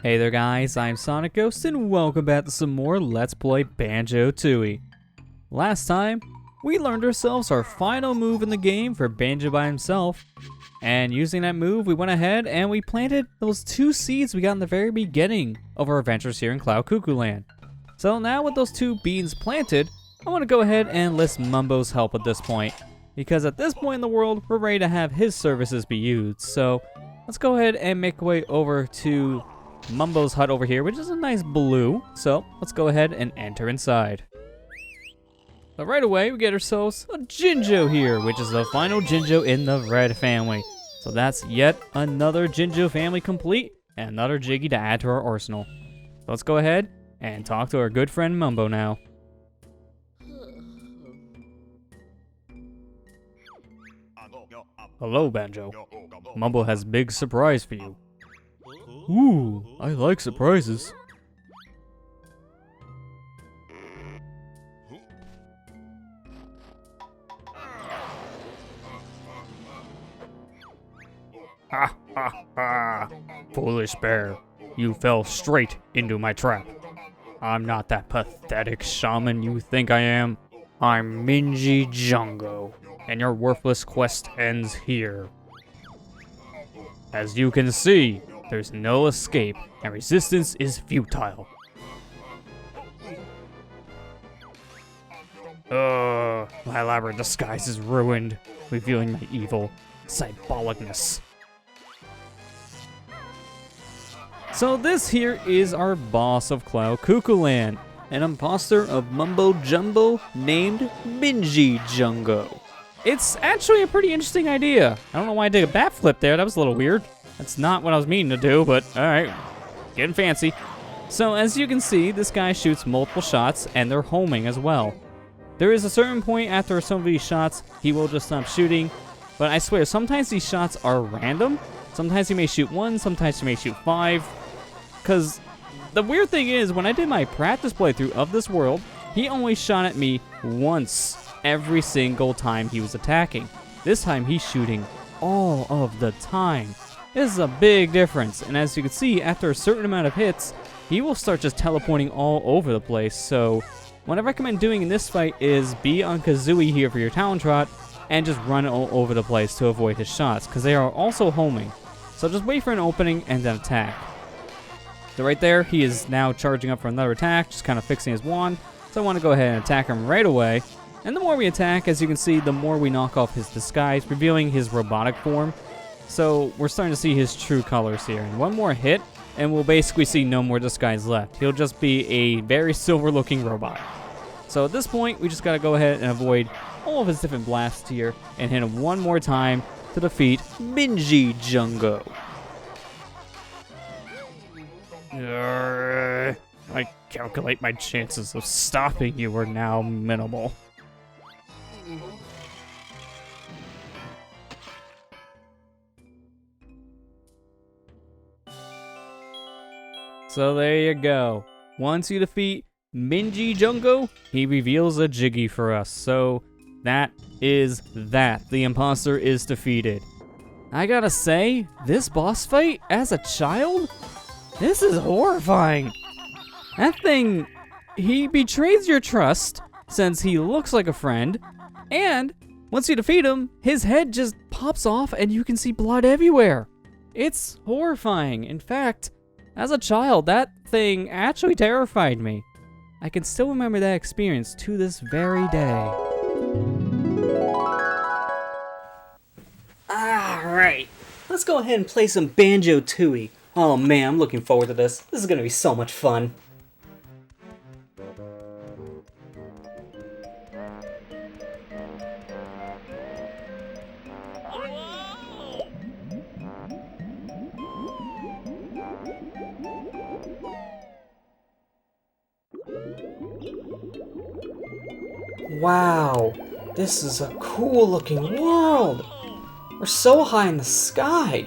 Hey there guys, I'm SonicGhost and welcome back to some more Let's Play Banjo-Tooie. Last time, we learned ourselves our final move in the game for Banjo by himself, and using that move we went ahead and we planted those 2 seeds we got in the very beginning of our adventures here in Cloud Cuckooland. So now with those 2 beans planted, I want to go ahead and enlist Mumbo's help at this point, because at this point in the world we're ready to have his services be used. So let's go ahead and make our way over to Mumbo's hut over here, which is a nice blue. So let's go ahead and enter inside. But right away we get ourselves a Jinjo here, which is the final Jinjo in the red family. So that's yet another Jinjo family complete and another Jiggy to add to our arsenal. So let's go ahead and talk to our good friend Mumbo now. Hello, Banjo. Mumbo has a big surprise for you. Ooh, I like surprises. Ha ha ha! Foolish bear, you fell straight into my trap. I'm not that pathetic shaman you think I am. I'm Mingy Jongo, and your worthless quest ends here. As you can see, there's no escape, and resistance is futile. My elaborate disguise is ruined, revealing my evil sybolicness. So this here is our boss of Cloud Cuckooland, an imposter of Mumbo Jumbo named Mingy Jongo. It's actually a pretty interesting idea. I don't know why I did a bat flip there, that was a little weird. That's not what I was meaning to do, but alright, getting fancy. So as you can see, this guy shoots multiple shots and they're homing as well. There is a certain point after some of these shots, he will just stop shooting, but I swear, sometimes these shots are random. Sometimes he may shoot 1, sometimes he may shoot 5. Because the weird thing is, when I did my practice playthrough of this world, he only shot at me once every single time he was attacking. This time he's shooting all of the time. This is a big difference, and as you can see, after a certain amount of hits, he will start just teleporting all over the place. So what I recommend doing in this fight is be on Kazooie here for your talent trot, and just run all over the place to avoid his shots, because they are also homing. So just wait for an opening and then attack. So right there, he is now charging up for another attack, just kind of fixing his wand. So I want to go ahead and attack him right away. And the more we attack, as you can see, the more we knock off his disguise, revealing his robotic form. So we're starting to see his true colors here. And one more hit, and we'll basically see no more disguise left. He'll just be a very silver-looking robot. So at this point, we just gotta go ahead and avoid all of his different blasts here, and hit him one more time to defeat Mingy Jongo. I calculate my chances of stopping you are now minimal. So there you go. Once you defeat Mingy Jongo, he reveals a Jiggy for us. So that is that. The imposter is defeated. I gotta say, this boss fight, as a child, this is horrifying. That thing, he betrays your trust, since he looks like a friend, and once you defeat him, his head just pops off and you can see blood everywhere. It's horrifying. In fact, as a child, that thing actually terrified me. I can still remember that experience to this very day. Alright, let's go ahead and play some Banjo-Tooie. Oh man, I'm looking forward to this. This is gonna be so much fun. Wow, this is a cool looking world. We're so high in the sky.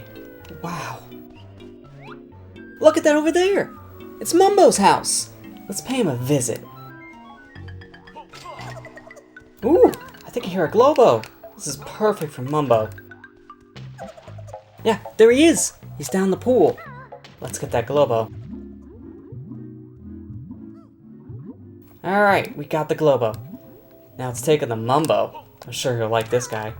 Wow. Look at that over there. It's Mumbo's house. Let's pay him a visit. Ooh, I think I hear a Globo. This is perfect for Mumbo. Yeah, there he is. He's down the pool. Let's get that Globo. Alright, we got the Globo. Now let's take on the Mumbo. I'm sure he'll like this guy.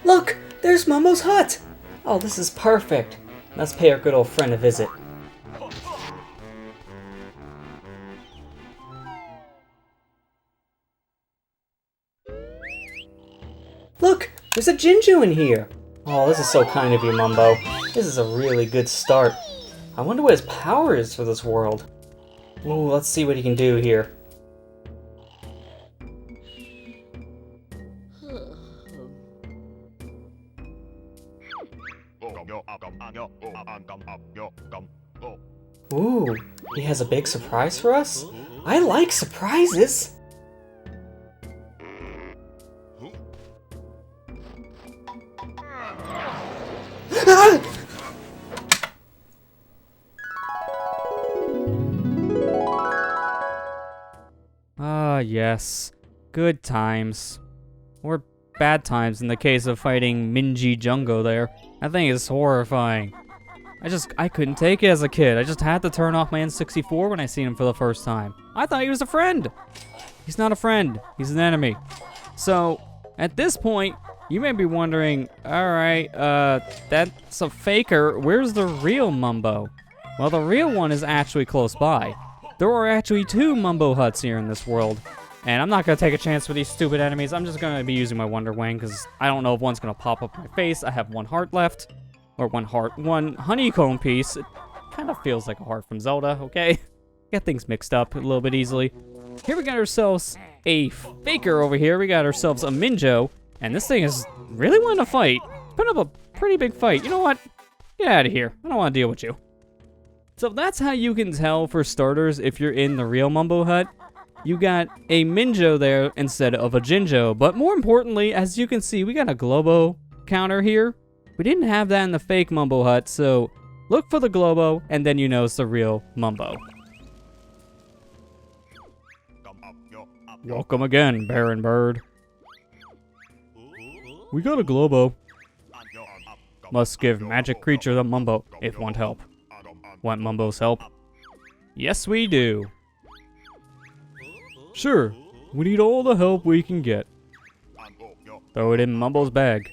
Look! There's Mumbo's hut! Oh, this is perfect. Let's pay our good old friend a visit. Look! There's a Jinjo in here! Oh, this is so kind of you, Mumbo. This is a really good start. I wonder what his power is for this world. Ooh, let's see what he can do here. Ooh, he has a big surprise for us? I like surprises! Ah, yes. Good times. Or bad times in the case of fighting Mingy Jongo there. That thing is horrifying. I couldn't take it as a kid. I just had to turn off my N64 when I seen him for the first time. I thought he was a friend. He's not a friend. He's an enemy. So, at this point, you may be wondering, alright, that's a faker. Where's the real Mumbo? Well, the real one is actually close by. There are actually 2 Mumbo huts here in this world. And I'm not going to take a chance with these stupid enemies. I'm just going to be using my Wonder Wing because I don't know if one's going to pop up in my face. I have 1 heart left. Or 1 heart. 1 honeycomb piece. It kind of feels like a heart from Zelda, okay? Get things mixed up a little bit easily. Here we got ourselves a faker over here. We got ourselves a Minjo. And this thing is really wanting to fight. Put up a pretty big fight. You know what? Get out of here. I don't want to deal with you. So that's how you can tell, for starters, if you're in the real Mumbo hut. You got a Minjo there instead of a Jinjo. But more importantly, as you can see, we got a Globo counter here. We didn't have that in the fake Mumbo hut, so look for the Globo, and then you know it's the real Mumbo. Welcome again, Baron Bird. We got a Globo. Must give magic creature the Mumbo if want help. Want Mumbo's help? Yes, we do. Sure, we need all the help we can get. Throw it in Mumbo's bag.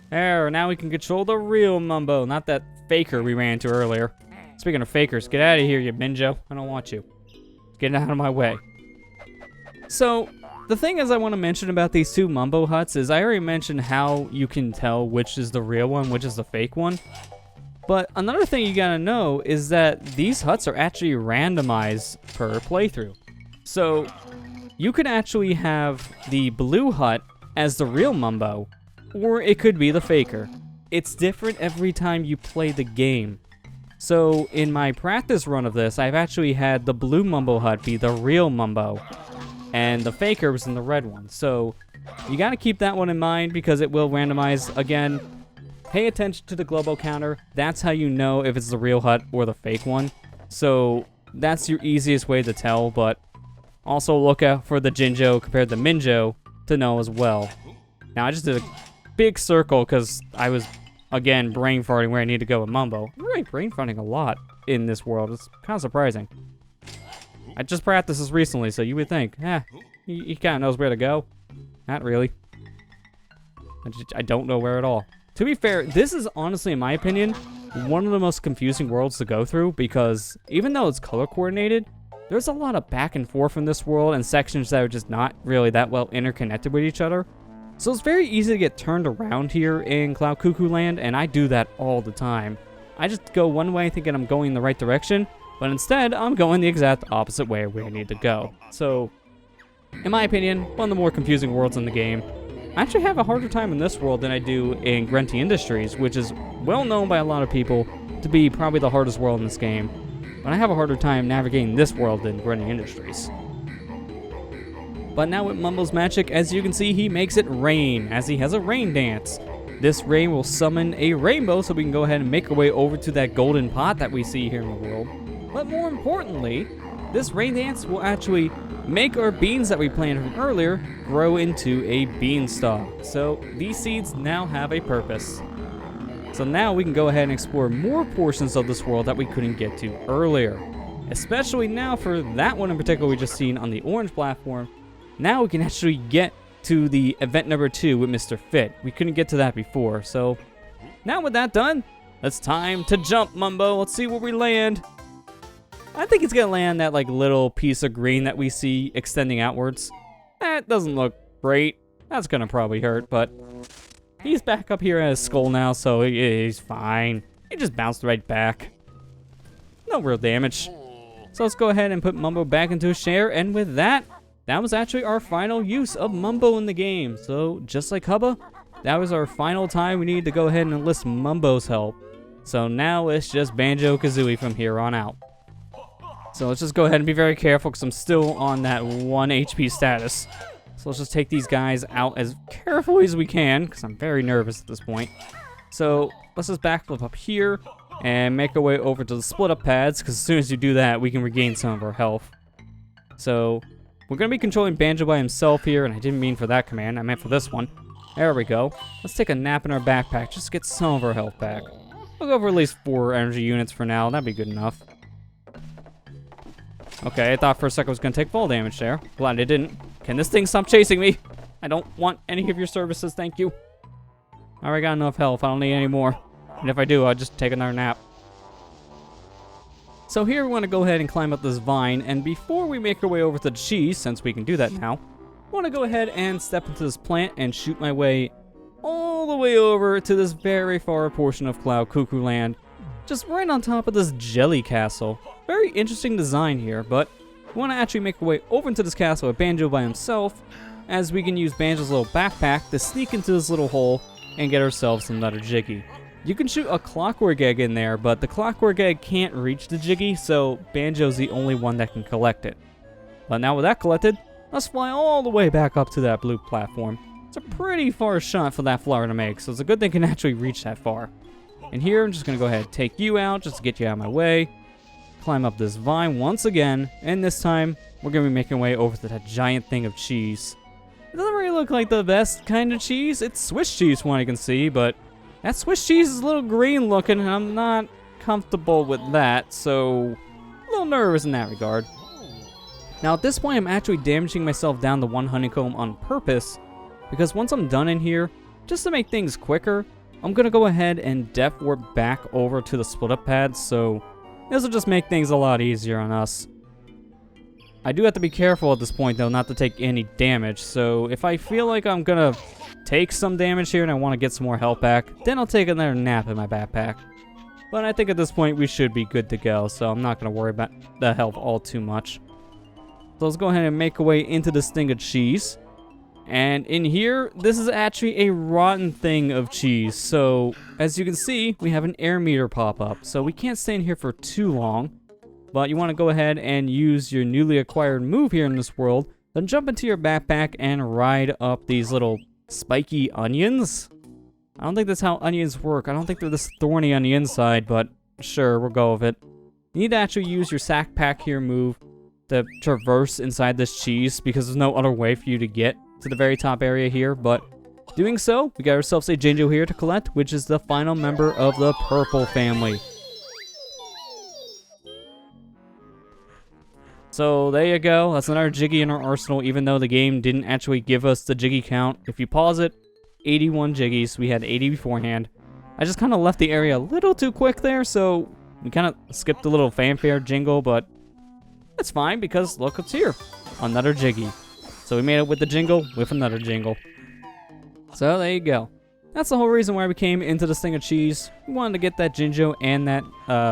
There, now we can control the real Mumbo, not that faker we ran into earlier. Speaking of fakers, get out of here, you Minjo. I don't want you. Get out of my way. So, the thing is I want to mention about these 2 Mumbo huts is I already mentioned how you can tell which is the real one, which is the fake one. But another thing you gotta know is that these huts are actually randomized per playthrough. So, you could actually have the blue hut as the real Mumbo, or it could be the faker. It's different every time you play the game. So in my practice run of this, I've actually had the blue Mumbo hut be the real Mumbo, and the faker was in the red one. So you gotta keep that one in mind because it will randomize. Again, pay attention to the Globo counter. That's how you know if it's the real hut or the fake one. So that's your easiest way to tell, but also look out for the Jinjo compared to Minjo to know as well. Now I just did a big circle because I was, again, brain farting where I need to go with Mumbo. I'm really brain farting a lot in this world. It's kind of surprising. I just practiced this recently, so you would think, he kind of knows where to go. Not really. I don't know where at all. To be fair, this is honestly, in my opinion, one of the most confusing worlds to go through because even though it's color coordinated, there's a lot of back and forth in this world and sections that are just not really that well interconnected with each other. So it's very easy to get turned around here in Cloud Cuckooland, and I do that all the time. I just go one way thinking I'm going in the right direction, but instead I'm going the exact opposite way where I need to go. So, in my opinion, one of the more confusing worlds in the game. I actually have a harder time in this world than I do in Grenty Industries, which is well known by a lot of people to be probably the hardest world in this game. But I have a harder time navigating this world than Grenty Industries. But now with Mumbo's magic, as you can see, he makes it rain, as he has a rain dance. this rain will summon a rainbow so we can go ahead and make our way over to that golden pot that we see here in the world. But more importantly, this rain dance will actually make our beans that we planted from earlier grow into a beanstalk. So these seeds now have a purpose. So now we can go ahead and explore more portions of this world that we couldn't get to earlier. Especially now for that one in particular we just seen on the orange platform. Now we can actually get to the event number 2 with Mr. Fit. We couldn't get to that before, so now with that done, it's time to jump, Mumbo. Let's see where we land. I think it's gonna land that like little piece of green that we see extending outwards. That doesn't look great. That's gonna probably hurt, but he's back up here at his skull now, so he's fine. He just bounced right back. No real damage. So let's go ahead and put Mumbo back into his chair, and with that, that was actually our final use of Mumbo in the game. So just like Hubba, that was our final time we needed to go ahead and enlist Mumbo's help. So now it's just Banjo-Kazooie from here on out. So let's just go ahead and be very careful because I'm still on that 1 HP status. So let's just take these guys out as carefully as we can because I'm very nervous at this point. So let's just backflip up here and make our way over to the split up pads because as soon as you do that, we can regain some of our health. So we're going to be controlling Banjo by himself here, and I didn't mean for that command, I meant for this one. There we go. Let's take a nap in our backpack just to get some of our health back. We'll go for at least 4 energy units for now, that'd be good enough. Okay, I thought for a second I was going to take fall damage there. Glad it didn't. Can this thing stop chasing me? I don't want any of your services, thank you. I already got enough health, I don't need any more. And if I do, I'll just take another nap. So here we want to go ahead and climb up this vine, and before we make our way over to the cheese, since we can do that now, I want to go ahead and step into this plant and shoot my way all the way over to this very far portion of Cloud Cuckooland, just right on top of this jelly castle. Very interesting design here, but we want to actually make our way over into this castle with Banjo by himself, as we can use Banjo's little backpack to sneak into this little hole and get ourselves another Jiggy. You can shoot a clockwork egg in there, but the clockwork egg can't reach the Jiggy, so Banjo's the only one that can collect it. But now with that collected, let's fly all the way back up to that blue platform. It's a pretty far shot for that flower to make, so it's a good thing it can actually reach that far. And here, I'm just going to go ahead and take you out, just to get you out of my way. Climb up this vine once again, and this time, we're going to be making our way over to that giant thing of cheese. It doesn't really look like the best kind of cheese. It's Swiss cheese from what I can see, but that Swiss cheese is a little green looking, and I'm not comfortable with that, so a little nervous in that regard. Now at this point, I'm actually damaging myself down to 1 honeycomb on purpose, because once I'm done in here, just to make things quicker, I'm going to go ahead and depth warp back over to the split up pads, so this will just make things a lot easier on us. I do have to be careful at this point though, not to take any damage, so if I feel like I'm going to take some damage here and I want to get some more health back, then I'll take another nap in my backpack. But I think at this point we should be good to go, so I'm not going to worry about the health all too much. So let's go ahead and make our way into this thing of cheese. And in here, this is actually a rotten thing of cheese. So as you can see, we have an air meter pop up. So we can't stay in here for too long. But you want to go ahead and use your newly acquired move here in this world. Then jump into your backpack and ride up these little spiky onions. I don't think that's how onions work. I don't think they're this thorny on the inside, but sure, we'll go with it. You need to actually use your sack pack here move to traverse inside this cheese because there's no other way for you to get to the very top area here, but doing so, we got ourselves a Jinjo here to collect, which is the final member of the purple family. So there you go, that's another Jiggy in our arsenal, even though the game didn't actually give us the Jiggy count. If you pause it, 81 Jiggies, we had 80 beforehand. I just kind of left the area a little too quick there, so we kind of skipped the little fanfare jingle, but that's fine because look what's here, another Jiggy. So we made it with the jingle, with another jingle. So there you go. That's the whole reason why we came into this thing of cheese. We wanted to get that Jinjo and that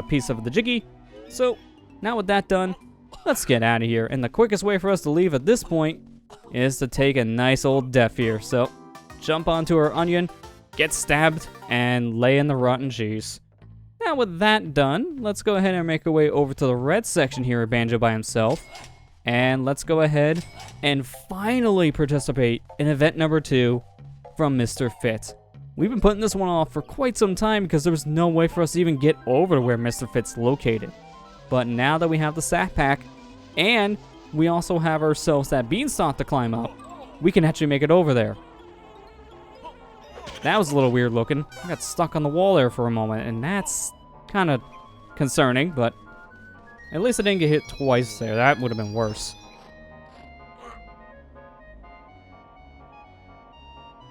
piece of the Jiggy. So now with that done, let's get out of here. And the quickest way for us to leave at this point is to take a nice old death here. So jump onto our onion, get stabbed, and lay in the rotten cheese. Now with that done, let's go ahead and make our way over to the red section here at Banjo by himself. And let's go ahead and finally participate in event number 2 from Mr. Fit. We've been putting this one off for quite some time because there was no way for us to even get over to where Mr. Fit's located. But now that we have the sack pack, and we also have ourselves that beanstalk to climb up, we can actually make it over there. That was a little weird looking. I got stuck on the wall there for a moment, and that's kind of concerning, but at least I didn't get hit twice there. That would have been worse.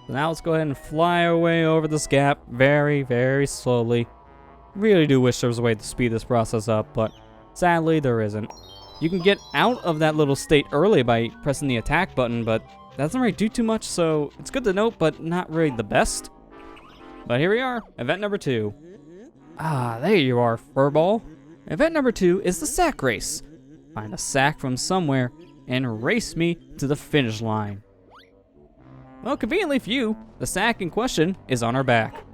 So now let's go ahead and fly our way over this gap very, very slowly. Really do wish there was a way to speed this process up, but sadly there isn't. You can get out of that little state early by pressing the attack button, but that doesn't really do too much, so it's good to note, but not really the best. But here we are, event number 2. Ah, there you are, Furball. Event number 2 is the sack race. Find a sack from somewhere and race me to the finish line. Well, conveniently for you, the sack in question is on our back.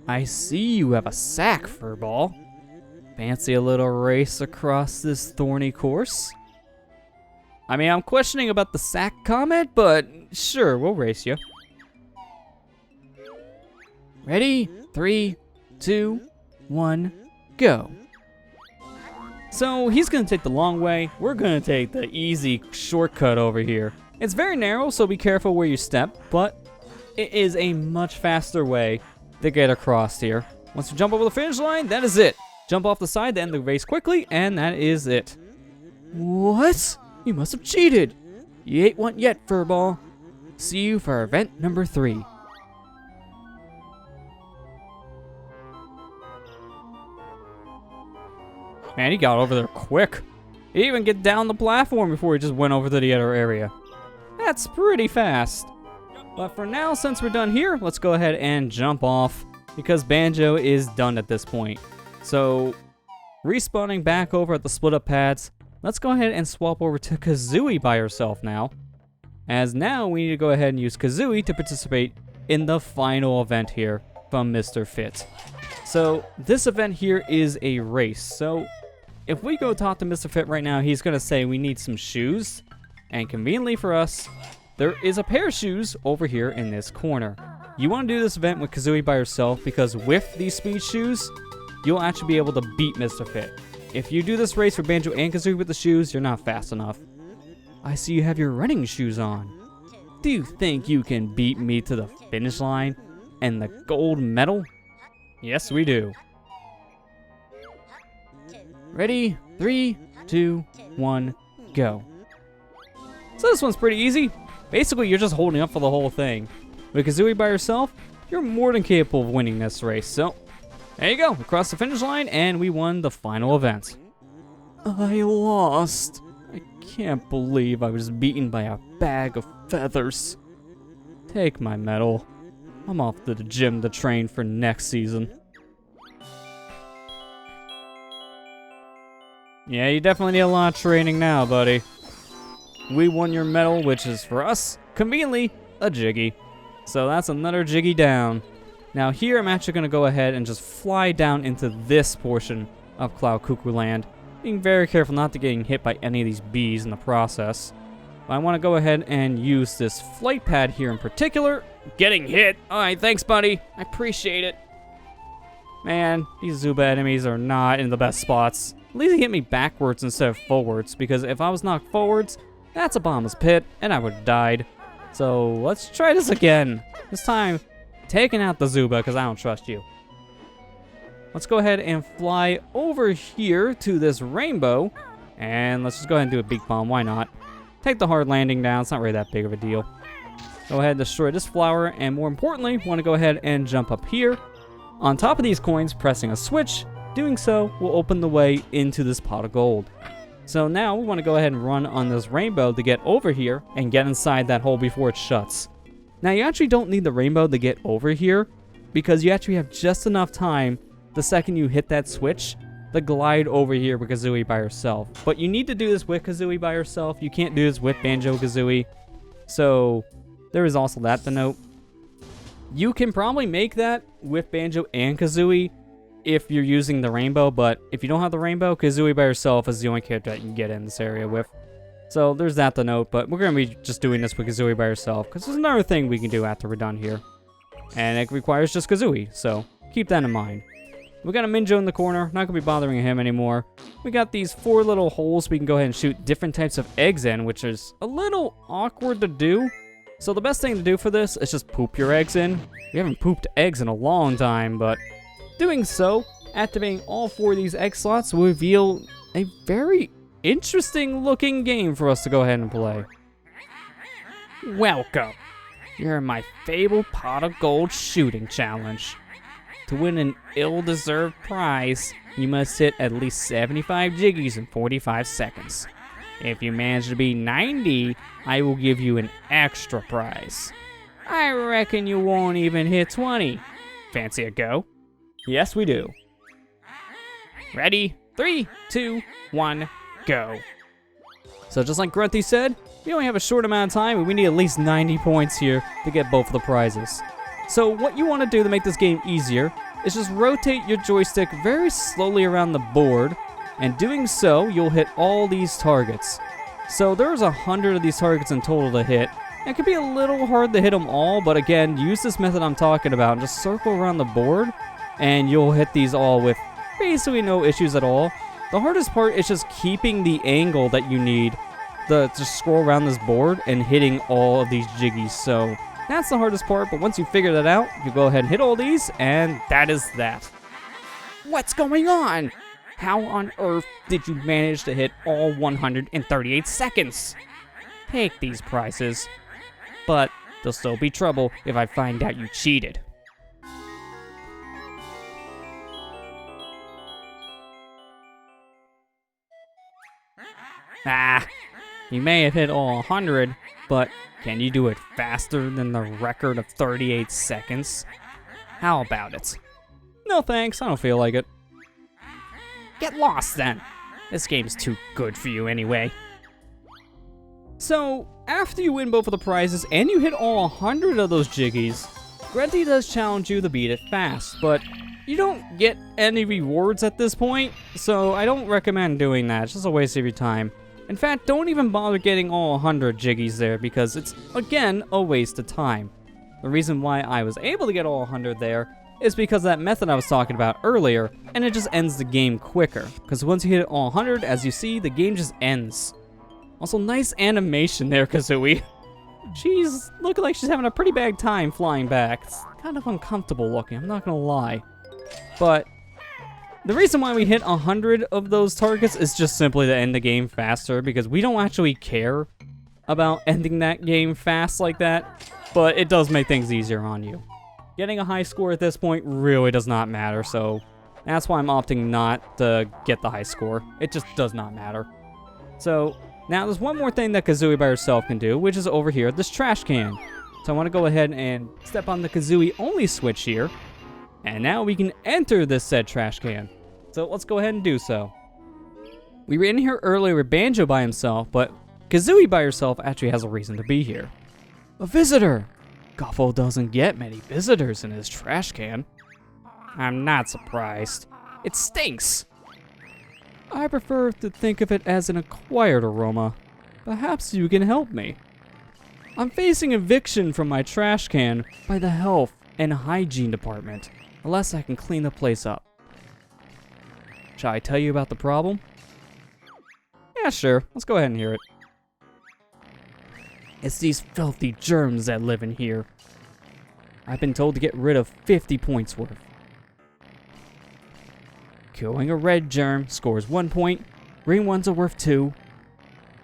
I see you have a sack, Furball. Fancy a little race across this thorny course? I mean, I'm questioning about the sack comment, but sure, we'll race you. Ready? 3, 2, 1, go. So he's gonna take the long way. We're gonna take the easy shortcut over here. It's very narrow, so be careful where you step, but it is a much faster way to get across here. Once you jump over the finish line, that is it. Jump off the side to end the race quickly, and that is it. What? You must have cheated. You ain't one yet, Furball. See you for event number 3. Man, he got over there quick. He didn't even get down the platform before he just went over to the other area. That's pretty fast. But for now, since we're done here, let's go ahead and jump off because Banjo is done at this point. So, respawning back over at the split up pads, let's go ahead and swap over to Kazooie by herself now. As now we need to go ahead and use Kazooie to participate in the final event here from Mr. Fit. So, this event here is a race. So, if we go talk to Mr. Fit right now, he's going to say we need some shoes. And conveniently for us, there is a pair of shoes over here in this corner. You want to do this event with Kazooie by herself because with these speed shoes, you'll actually be able to beat Mr. Fit. If you do this race for Banjo and Kazooie with the shoes, you're not fast enough. I see you have your running shoes on. Do you think you can beat me to the finish line and the gold medal? Yes, we do. Ready? 3, 2, 1, go. So this one's pretty easy. Basically, you're just holding up for the whole thing. With Kazooie by herself, you're more than capable of winning this race. So, there you go. We crossed the finish line, and we won the final event. I lost. I can't believe I was beaten by a bag of feathers. Take my medal. I'm off to the gym to train for next season. Yeah, you definitely need a lot of training now, buddy. We won your medal, which is for us, conveniently, a Jiggy. So that's another Jiggy down. Now here I'm actually going to go ahead and just fly down into this portion of Cloud Cuckooland, being very careful not to getting hit by any of these bees in the process. But I want to go ahead and use this flight pad here in particular. Getting hit. Alright, thanks buddy. I appreciate it. Man, these Zuba enemies are not in the best spots. At least he hit me backwards instead of forwards, because if I was knocked forwards, that's a bottomless pit, and I would have died. So let's try this again. This time, taking out the Zuba, because I don't trust you. Let's go ahead and fly over here to this rainbow, and let's just go ahead and do a beak bomb. Why not? Take the hard landing down. It's not really that big of a deal. Go ahead and destroy this flower, and more importantly, want to go ahead and jump up here. On top of these coins, pressing a switch. Doing so will open the way into this pot of gold. So now we want to go ahead and run on this rainbow to get over here and get inside that hole before it shuts. Now you actually don't need the rainbow to get over here because you actually have just enough time the second you hit that switch to glide over here with Kazooie by herself. But you need to do this with Kazooie by herself. You can't do this with Banjo-Kazooie. So there is also that to note. You can probably make that with Banjo and Kazooie if you're using the rainbow, but if you don't have the rainbow, Kazooie by herself is the only character that you can get in this area with. So there's that to note, but we're going to be just doing this with Kazooie by herself, because there's another thing we can do after we're done here. And it requires just Kazooie, so keep that in mind. We got a Minjo in the corner, not going to be bothering him anymore. We got these 4 little holes we can go ahead and shoot different types of eggs in, which is a little awkward to do. So the best thing to do for this is just poop your eggs in. We haven't pooped eggs in a long time, but doing so, activating all 4 of these egg slots will reveal a very interesting looking game for us to go ahead and play. Welcome. You're in my fabled pot of gold shooting challenge. To win an ill-deserved prize, you must hit at least 75 jiggies in 45 seconds. If you manage to beat 90, I will give you an extra prize. I reckon you won't even hit 20. Fancy a go? Yes, we do. Ready? 3, 2, 1, go. So just like Grunty said, we only have a short amount of time and we need at least 90 points here to get both of the prizes. So what you want to do to make this game easier is just rotate your joystick very slowly around the board, and doing so, you'll hit all these targets. So there's 100 of these targets in total to hit. It can be a little hard to hit them all, but again, use this method I'm talking about and just circle around the board, and you'll hit these all with basically no issues at all. The hardest part is just keeping the angle that you need to just scroll around this board and hitting all of these jiggies. So that's the hardest part, but once you figure that out, you go ahead and hit all these, and that is that. What's going on? How on earth did you manage to hit all 138 seconds? Take these prizes, but there'll still be trouble if I find out you cheated. You may have hit all 100, but can you do it faster than the record of 38 seconds? How about it? No thanks, I don't feel like it. Get lost then. This game's too good for you anyway. So, after you win both of the prizes and you hit all 100 of those jiggies, Grunty does challenge you to beat it fast, but you don't get any rewards at this point, so I don't recommend doing that. It's just a waste of your time. In fact, don't even bother getting all 100 jiggies there because it's, again, a waste of time. The reason why I was able to get all 100 there is because of that method I was talking about earlier, and it just ends the game quicker. Because once you hit all 100, as you see, the game just ends. Also, nice animation there, Kazooie. She's looking like she's having a pretty bad time flying back. It's kind of uncomfortable looking, I'm not gonna lie. But the reason why we hit 100 of those targets is just simply to end the game faster, because we don't actually care about ending that game fast like that, but it does make things easier on you. Getting a high score at this point really does not matter, so that's why I'm opting not to get the high score. It just does not matter. So now there's one more thing that Kazooie by herself can do, which is over here, this trash can. So I want to go ahead and step on the Kazooie only switch here. And now we can enter this said trash can. So let's go ahead and do so. We were in here earlier with Banjo by himself, but Kazooie by herself actually has a reason to be here. A visitor! Goffo doesn't get many visitors in his trash can. I'm not surprised. It stinks! I prefer to think of it as an acquired aroma. Perhaps you can help me. I'm facing eviction from my trash can by the health and hygiene department, unless I can clean the place up. Shall I tell you about the problem? Yeah, sure. Let's go ahead and hear it. It's these filthy germs that live in here. I've been told to get rid of 50 points worth. Killing a red germ scores 1 point, green ones are worth 2,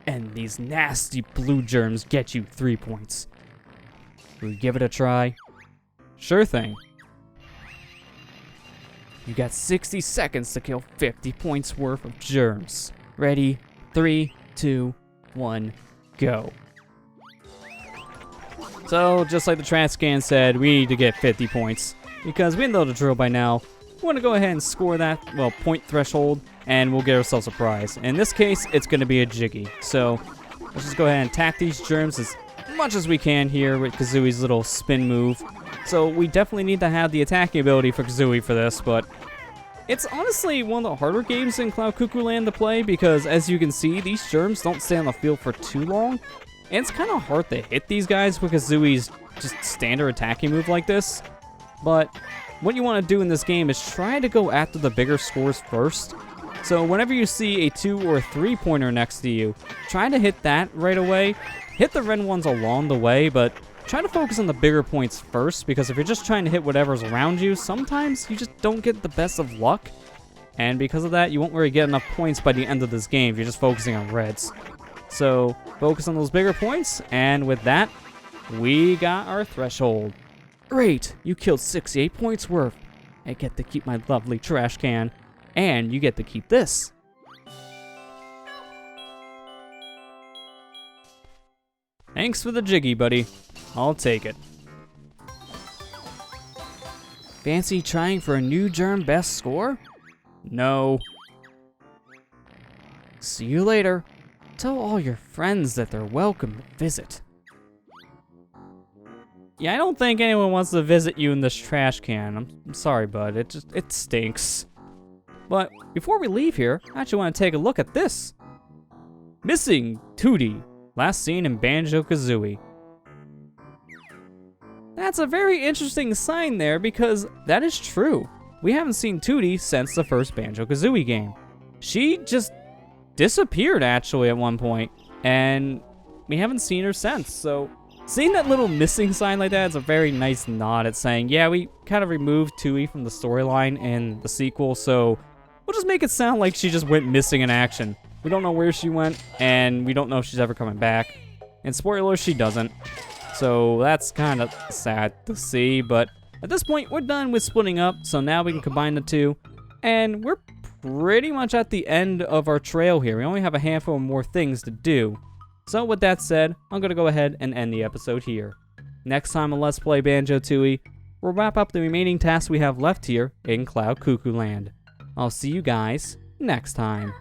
and these nasty blue germs get you 3 points. Will you give it a try? Sure thing. You got 60 seconds to kill 50 points worth of germs. Ready? 3, 2, 1, go. So, just like the trash scan said, we need to get 50 points. Because we know the drill by now. We want to go ahead and score that, well, point threshold, and we'll get ourselves a prize. In this case, it's going to be a jiggy. So, let's just go ahead and attack these germs as much as we can here with Kazooie's little spin move. So, we definitely need to have the attacking ability for Kazooie for this, but It's honestly one of the harder games in Cloud Cuckooland to play because, as you can see, these germs don't stay on the field for too long. And it's kind of hard to hit these guys with Kazooie's just standard attacking move like this. But what you want to do in this game is try to go after the bigger scores first. So whenever you see a 2 or 3 pointer next to you, try to hit that right away. Hit the red ones along the way, but try to focus on the bigger points first, because if you're just trying to hit whatever's around you, sometimes you just don't get the best of luck. And because of that, you won't really get enough points by the end of this game if you're just focusing on reds. So focus on those bigger points, and with that, we got our threshold. Great, you killed 68 points worth. I get to keep my lovely trash can, and you get to keep this. Thanks for the jiggy, buddy. I'll take it. Fancy trying for a new germ best score? No. See you later. Tell all your friends that they're welcome to visit. Yeah, I don't think anyone wants to visit you in this trash can. I'm sorry, bud. It stinks. But before we leave here, I actually want to take a look at this. Missing Tootie. Last seen in Banjo-Kazooie. That's a very interesting sign there, because that is true. We haven't seen Tootie since the first Banjo-Kazooie game. She just disappeared actually at one point, and we haven't seen her since. So seeing that little missing sign like that is a very nice nod at saying, yeah, we kind of removed Tootie from the storyline in the sequel, so we'll just make it sound like she just went missing in action. We don't know where she went, and we don't know if she's ever coming back. And spoilers, she doesn't. So that's kind of sad to see, but at this point, we're done with splitting up, so now we can combine the two. And we're pretty much at the end of our trail here. We only have a handful more things to do. So with that said, I'm going to go ahead and end the episode here. Next time on Let's Play Banjo-Tooie, we'll wrap up the remaining tasks we have left here in Cloud Cuckooland. I'll see you guys next time.